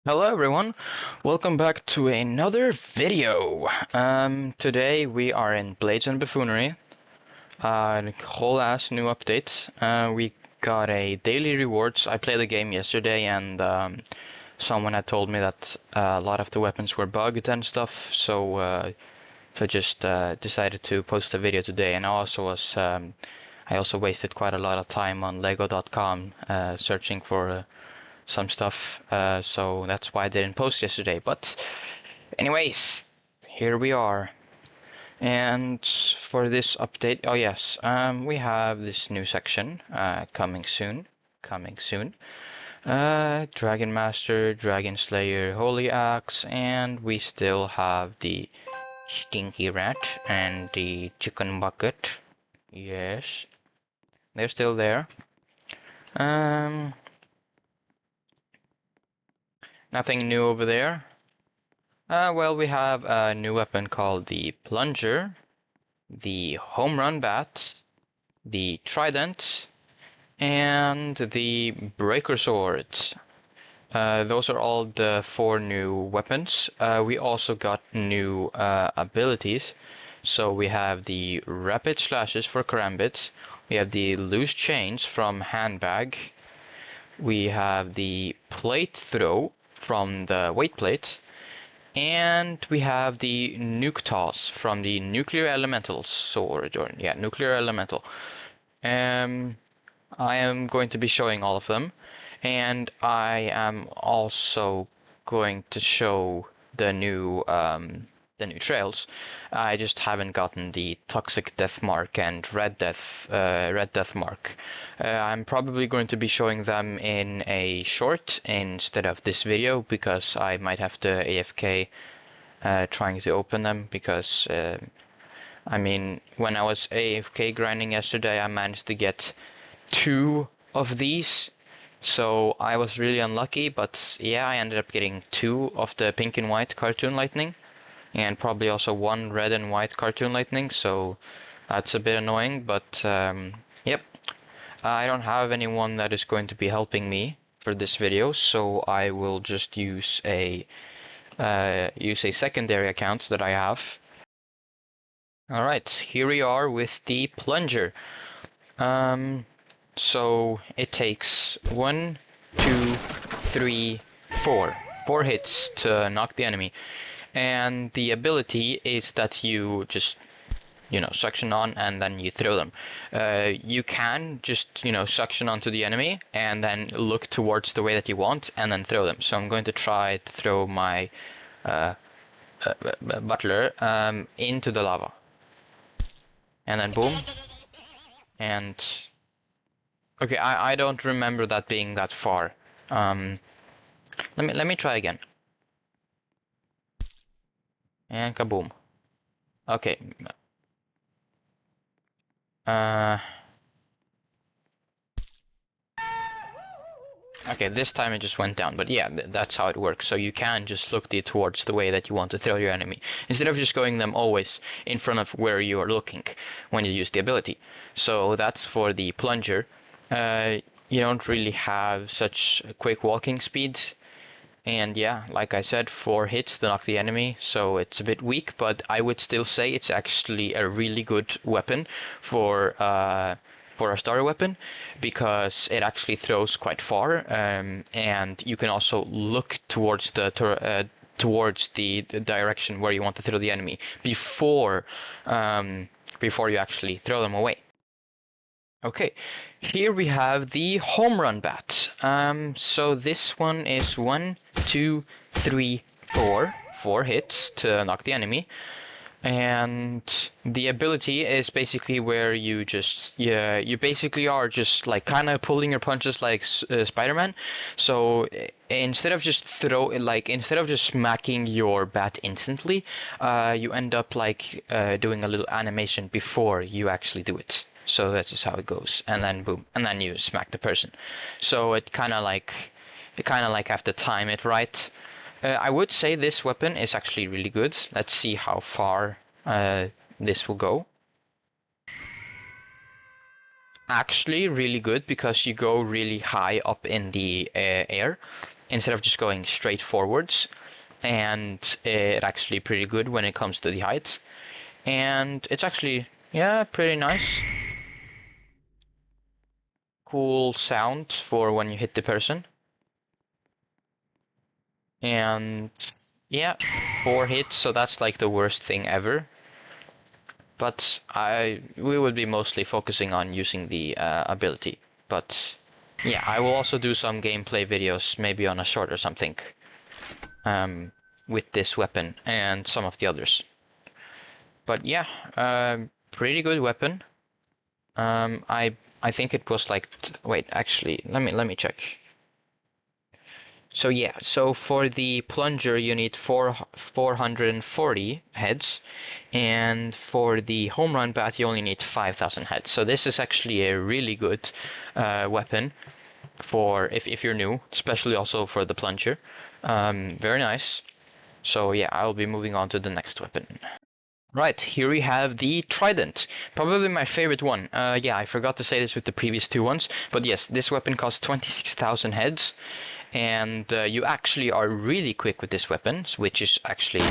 Hello everyone, welcome back to another video. Today we are in Blades and Buffoonery, whole ass new update. We got a daily rewards. I played the game yesterday and someone had told me that a lot of the weapons were bugged and stuff, so just decided to post a video today. And I also wasted quite a lot of time on Lego.com searching for some stuff, so that's why I didn't post yesterday. But anyways, here we are. And for this update, oh yes, we have this new section coming soon. Coming soon. Dragon Master, Dragon Slayer, Holy Axe, and we still have the Stinky Rat and the Chicken Bucket. Yes, they're still there. Um, Nothing new over there. Well, we have a new weapon called the Plunger, the Home Run Bat, the Trident, and the Breaker Sword. Those are all the 4 new weapons. We also got new abilities. So we have the Rapid Slashes for Karambit, we have the Loose Chains from Handbag, we have the Plate Throw from the Weight Plate, and we have the Nuke Toss from the Nuclear Elemental Sword, or yeah, Nuclear Elemental. I am going to be showing all of them, and I am also going to show the new trails. I just haven't gotten the Toxic Death Mark and Red Death Mark. I'm probably going to be showing them in a short instead of this video because I might have to AFK trying to open them because I mean, when I was AFK grinding yesterday, I managed to get 2 of these. So I was really unlucky, but yeah, I ended up getting 2 of the pink and white cartoon lightning, and probably also 1 red and white cartoon lightning, so that's a bit annoying, but yep. I don't have anyone that is going to be helping me for this video, so I will just use a secondary account that I have. Alright, here we are with the Plunger. So it takes 1, 2, 3, 4. 4 hits to knock the enemy. And the ability is that you just, suction on and then you throw them. You can just, suction onto the enemy and then look towards the way that you want and then throw them. So I'm going to try to throw my butler into the lava. And then boom. And okay, I don't remember that being that far. Let me try again. And kaboom. Okay. Okay, this time it just went down, but yeah, that's how it works. So you can just look towards the way that you want to throw your enemy, instead of just going them always in front of where you are looking when you use the ability. So that's for the Plunger. You don't really have such quick walking speed, and yeah, like I said, 4 hits to knock the enemy, so it's a bit weak, but I would still say it's actually a really good weapon for a starter weapon, because it actually throws quite far, and you can also look towards the direction where you want to throw the enemy before you actually throw them away. Okay, here we have the Home Run Bat. So this one is 1, 2, 3, 4. 4 hits to knock the enemy. And the ability is basically where you basically are just like kind of pulling your punches like Spider-Man. So instead of just smacking your bat instantly, you end up like doing a little animation before you actually do it. So that is how it goes, and then boom, and then you smack the person. So it kind of like have to time it right. I would say this weapon is actually really good. Let's see how far this will go. Actually really good, because you go really high up in the air, instead of just going straight forwards. And it's actually pretty good when it comes to the height. And it's actually, yeah, pretty nice. Cool sound for when you hit the person. And yeah, 4 hits, so that's like the worst thing ever. But we would be mostly focusing on using the ability. But yeah, I will also do some gameplay videos, maybe on a short or something, with this weapon and some of the others. But yeah, pretty good weapon. I think it was like, wait, actually, let me check. So yeah, so for the plunger you need 440 heads, and for the home run bat you only need 5,000 heads. So this is actually a really good weapon for if you're new, especially also for the plunger. Very nice. So yeah, I'll be moving on to the next weapon. Right, here we have the Trident, probably my favorite one. Yeah, I forgot to say this with the previous 2 ones, but yes, this weapon costs 26,000 heads, and you actually are really quick with this weapon, which is actually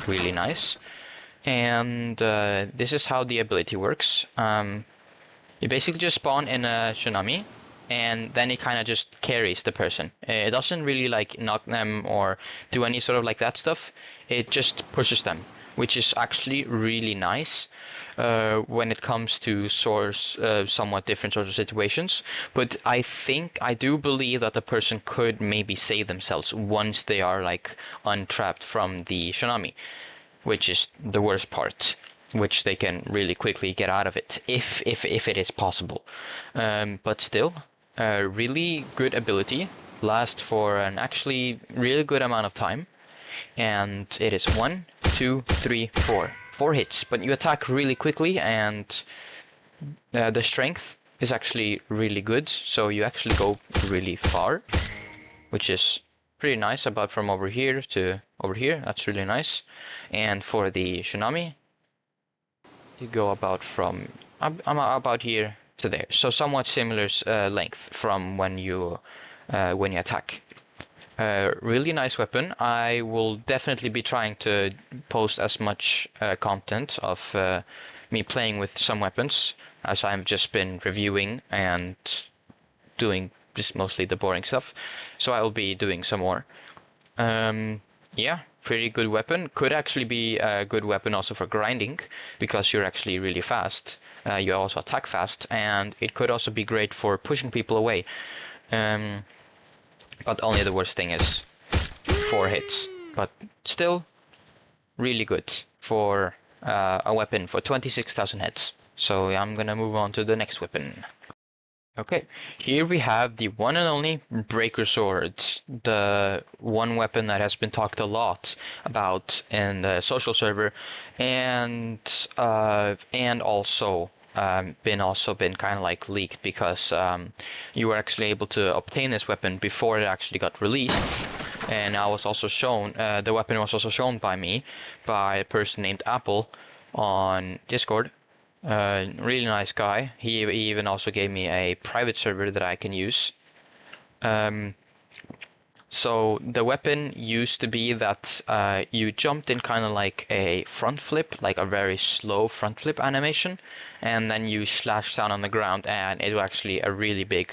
really nice. And this is how the ability works. You basically just spawn in a tsunami, and then it kind of just carries the person. It doesn't really like knock them or do any sort of like that stuff. It just pushes them, which is actually really nice when it comes to somewhat different sorts of situations. But I do believe that the person could maybe save themselves once they are like untrapped from the tsunami, which is the worst part, which they can really quickly get out of it if it is possible. But still, a really good ability, lasts for an actually really good amount of time, and it is 1, 2, 3, 4. 4 hits, but you attack really quickly, and the strength is actually really good, so you actually go really far, which is pretty nice. About from over here to over here, that's really nice. And for the tsunami, you go about from about here to there, so somewhat similar length from when you attack. Really nice weapon. I will definitely be trying to post as much content of me playing with some weapons, as I've just been reviewing and doing just mostly the boring stuff. So I will be doing some more. Yeah, pretty good weapon. Could actually be a good weapon also for grinding, because you're actually really fast. You also attack fast, and it could also be great for pushing people away. But only the worst thing is 4 hits. But still, really good for a weapon for 26,000 heads. So I'm gonna move on to the next weapon. Okay, here we have the one and only Breaker Sword, the one weapon that has been talked a lot about in the social server, and also been kind of like leaked, because you were actually able to obtain this weapon before it actually got released. And I was also shown, the weapon was also shown by me, by a person named Apple on Discord. Really nice guy. He even also gave me a private server that I can use. So the weapon used to be that you jumped in kind of like a front flip, like a very slow front flip animation, and then you slashed down on the ground, and it was actually a really big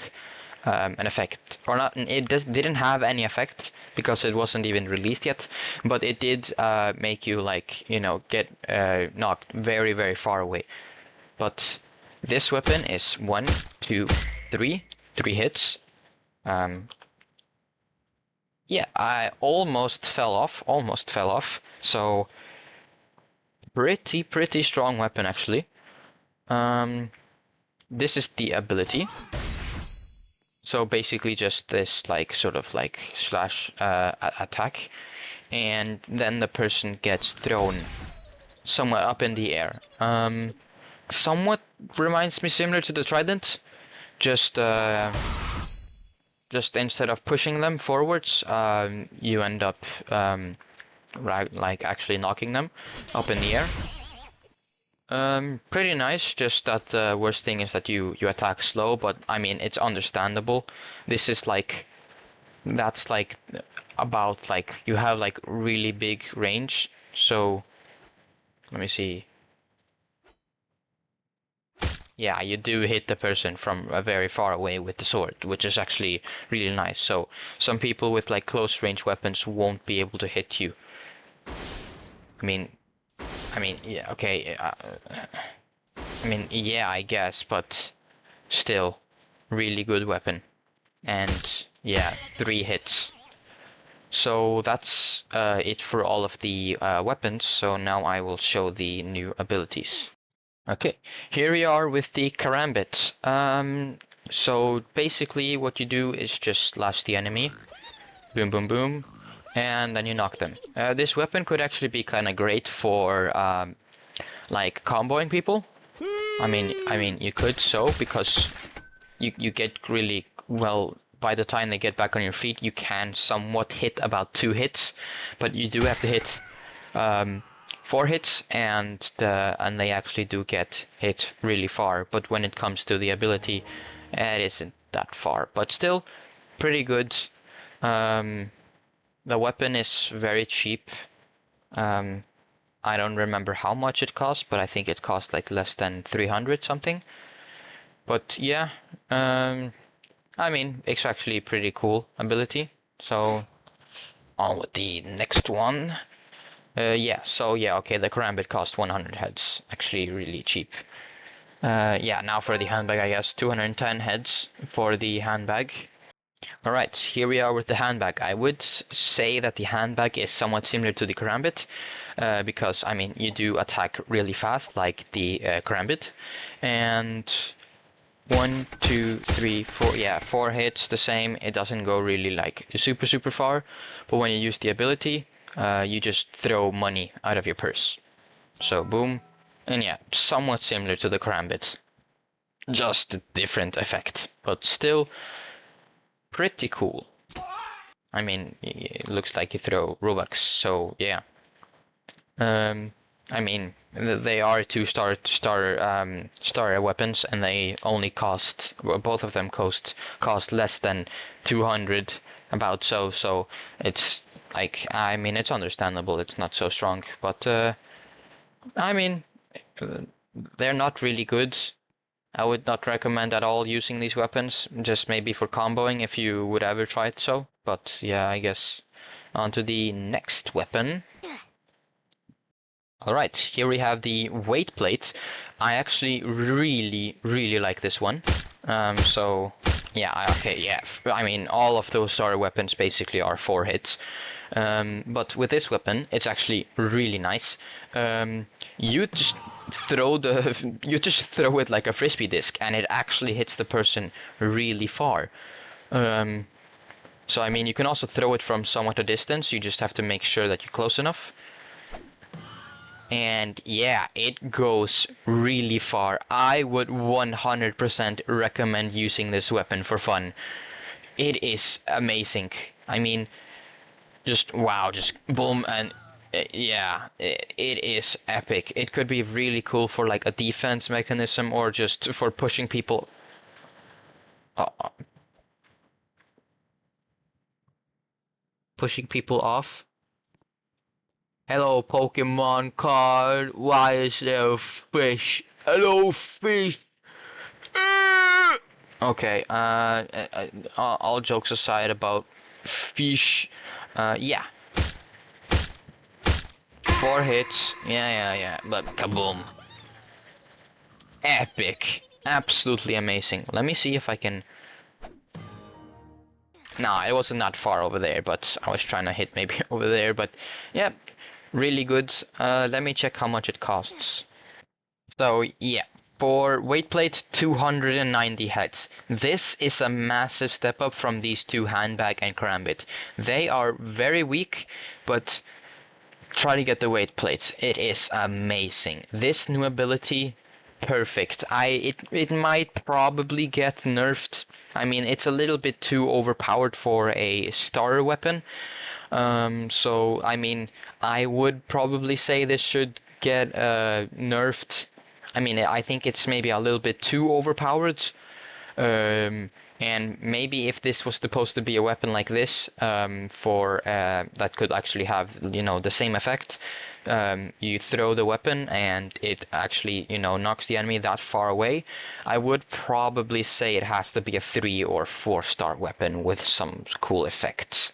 an effect. Or not, didn't have any effect because it wasn't even released yet, but it did make you, like, you know, get knocked very, very far away. But this weapon is 1, 2, 3 hits. Yeah, I almost fell off. So pretty strong weapon actually. This is the ability. So basically just this like sort of like slash attack, and then the person gets thrown somewhere up in the air. Somewhat reminds me similar to the Trident, just instead of pushing them forwards, you end up like actually knocking them up in the air. Pretty nice, just that the worst thing is that you attack slow, but I mean, it's understandable. This is like that's like about like you have like really big range. So let me see. Yeah, you do hit the person from very far away with the sword, which is actually really nice. So some people with like close range weapons won't be able to hit you. I mean, yeah, okay. I mean, yeah, I guess, but still, really good weapon. And yeah, 3 hits. So that's it for all of the weapons. So now I will show the new abilities. Okay, here we are with the Karambit. So basically what you do is just slash the enemy, boom, boom, boom, and then you knock them. This weapon could actually be kind of great for like comboing people. I mean, you could so because you get really well by the time they get back on your feet. You can somewhat hit about 2 hits, but you do have to hit 4 hits, and they actually do get hit really far. But when it comes to the ability, it isn't that far, but still pretty good. The weapon is very cheap. Um, I don't remember how much it cost, but I think it cost like less than 300 something. But yeah, I mean, it's actually a pretty cool ability. So on with the next one. Yeah, so yeah, okay, the Karambit cost 100 heads. Actually really cheap. Yeah, now for the handbag, I guess 210 heads for the handbag. Alright, here we are with the handbag. I would say that the handbag is somewhat similar to the Karambit, because, I mean, you do attack really fast, like the Karambit, and 1, 2, 3, 4, yeah, 4 hits, the same. It doesn't go really like super far, but when you use the ability, you just throw money out of your purse. So boom, and yeah, somewhat similar to the Karambit, just a different effect, but still pretty cool. I mean, it looks like you throw Robux, so yeah. I mean, they are 2-star starter weapons, and they only cost, well, both of them cost less than 200, about so. So it's like, I mean, it's understandable. It's not so strong, but I mean, they're not really good. I would not recommend at all using these weapons, just maybe for comboing if you would ever try it so. But yeah, I guess on to the next weapon. Alright, here we have the weight plate. I actually really like this one. So yeah, okay, yeah. I mean, all of those starter weapons basically are 4 hits. But with this weapon, it's actually really nice. You just you just throw it like a frisbee disc, and it actually hits the person really far. So I mean, you can also throw it from somewhat a distance. You just have to make sure that you're close enough. And yeah, it goes really far. I would 100% recommend using this weapon for fun. It is amazing. I mean, just wow, just boom, and yeah, it is epic. It could be really cool for like a defense mechanism, or just for pushing people. Uh, Pushing people off. Hello, Pokemon card. Why is there a fish? Hello, fish. Okay, all jokes aside about fish, yeah, 4 hits, yeah, but kaboom. Epic, absolutely amazing. Let me see if I can... Nah, it wasn't that far over there, but I was trying to hit maybe over there, but yeah, really good. Let me check how much it costs. So yeah, for weight plate, 290 heads. This is a massive step up from these two, handbag and karambit. They are very weak, but try to get the weight plates. It is amazing. This new ability, perfect. It might probably get nerfed. I mean, it's a little bit too overpowered for a starter weapon. So I mean, I would probably say this should get nerfed. I mean, I think it's maybe a little bit too overpowered. And maybe if this was supposed to be a weapon like this, for that could actually have, you know, the same effect. You throw the weapon and it actually, you know, knocks the enemy that far away. I would probably say it has to be a 3 or 4-star weapon with some cool effects.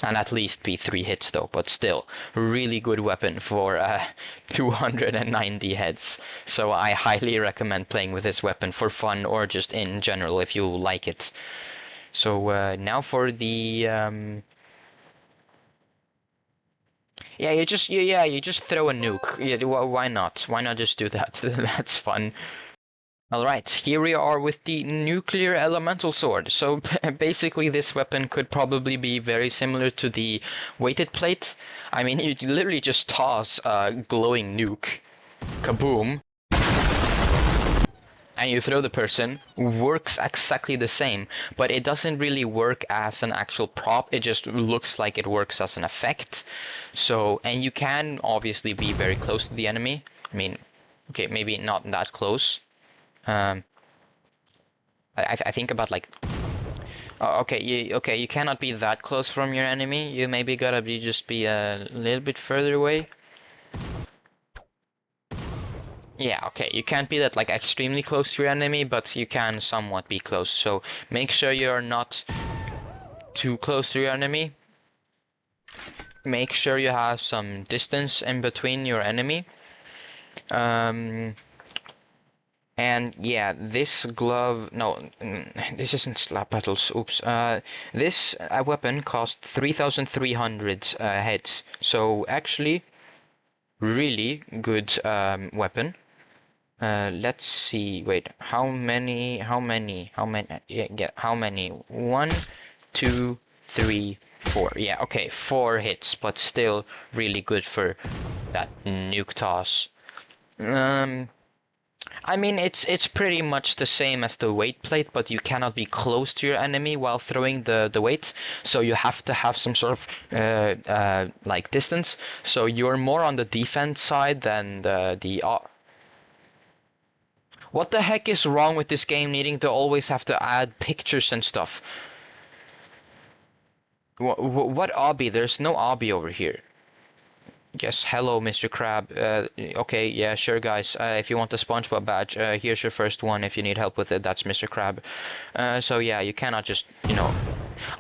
And at least be 3 hits though, but still, really good weapon for 290 heads. So I highly recommend playing with this weapon for fun or just in general if you like it. So now for the yeah, you just throw a nuke. Yeah, why not? Why not just do that? That's fun. Alright, here we are with the nuclear elemental sword. So basically this weapon could probably be very similar to the weighted plate. I mean, you literally just toss a glowing nuke, kaboom, and you throw the person. Works exactly the same, but it doesn't really work as an actual prop. It just looks like it works as an effect. So, and you can obviously be very close to the enemy. I mean, okay, maybe not that close. I think about like, okay, you cannot be that close from your enemy. You maybe gotta just be a little bit further away. Yeah, okay, you can't be that like extremely close to your enemy, but you can somewhat be close. So make sure you're not too close to your enemy. Make sure you have some distance in between your enemy. And yeah, this glove, no, this isn't slap battles, oops. This weapon cost 3,300 heads, so actually, really good weapon. Let's see, wait, how many, yeah, how many? 1, 2, 3, 4, yeah, okay, 4 hits, but still really good for that nuke toss. I mean, it's pretty much the same as the weight plate, but you cannot be close to your enemy while throwing the weight, so you have to have some sort of like distance. So you're more on the defense side than the What the heck is wrong with this game needing to always have to add pictures and stuff? What obby? There's no obby over here. Yes, hello, Mr. Crab. Okay, yeah, sure, guys. If you want the SpongeBob badge, here's your first one. If you need help with it, that's Mr. Crab. So yeah, you cannot just, you know.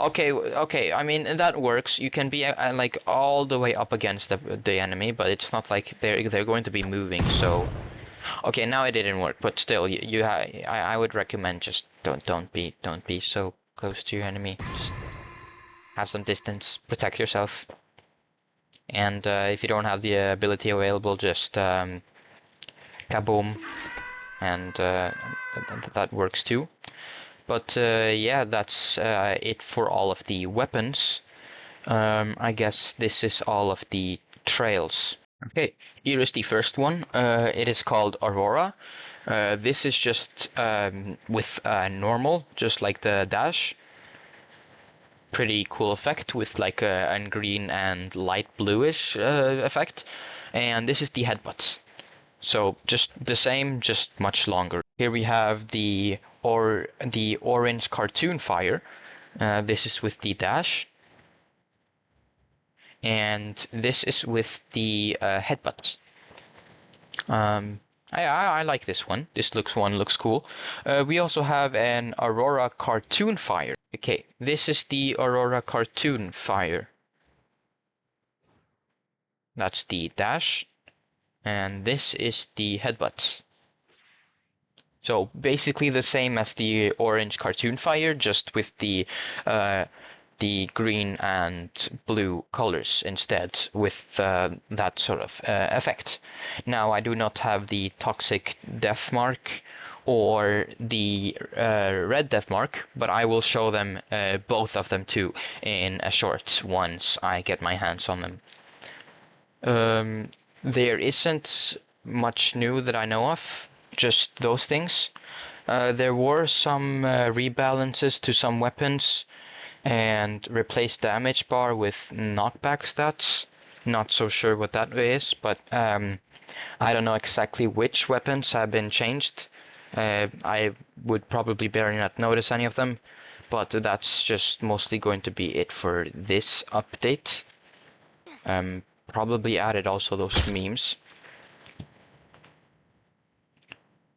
Okay. I mean that works. You can be like all the way up against the enemy, but it's not like they're going to be moving. So, okay, now it didn't work, but still, I would recommend just don't be so close to your enemy. Just have some distance. Protect yourself. And if you don't have the ability available, just kaboom, and that works too. But yeah, that's it for all of the weapons. I guess this is all of the trails. Okay, here is the first one. It is called Aurora. This is just with normal, just like the dash. Pretty cool effect with like a green and light bluish effect. And this is the headbutt. So just the same, just much longer. Here we have the orange cartoon fire. This is with the dash. And this is with the headbutt. I like this one. This looks cool. We also have an Aurora cartoon fire. Okay, this is the Aurora cartoon fire. That's the dash, and this is the headbutt. So basically the same as the orange cartoon fire, just with the green and blue colors instead, with that sort of effect. Now I do not have the toxic death mark or the red death mark, but I will show them both of them too in a short once I get my hands on them. There isn't much new that I know of, just those things. There were some rebalances to some weapons and replaced damage bar with knockback stats. Not so sure what that is, but I don't know exactly which weapons have been changed. I would probably barely not notice any of them, but that's just mostly going to be it for this update. Probably added also those memes.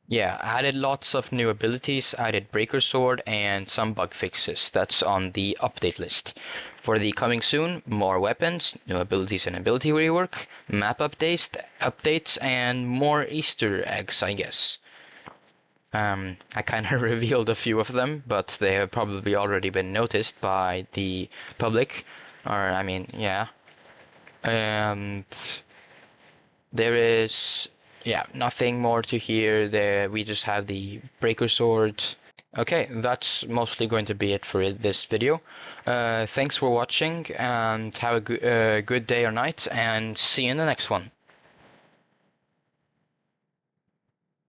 Yeah, added lots of new abilities, added Breaker Sword, and some bug fixes. That's on the update list. For the coming soon, more weapons, new abilities and ability rework, map updates, and more Easter eggs, I guess. I kind of revealed a few of them, but they have probably already been noticed by the public, or I mean, yeah. And there is, yeah, nothing more to hear there. We just have the Breaker Sword. Okay, that's mostly going to be it for this video. Thanks for watching, and have a good day or night, and see you in the next one.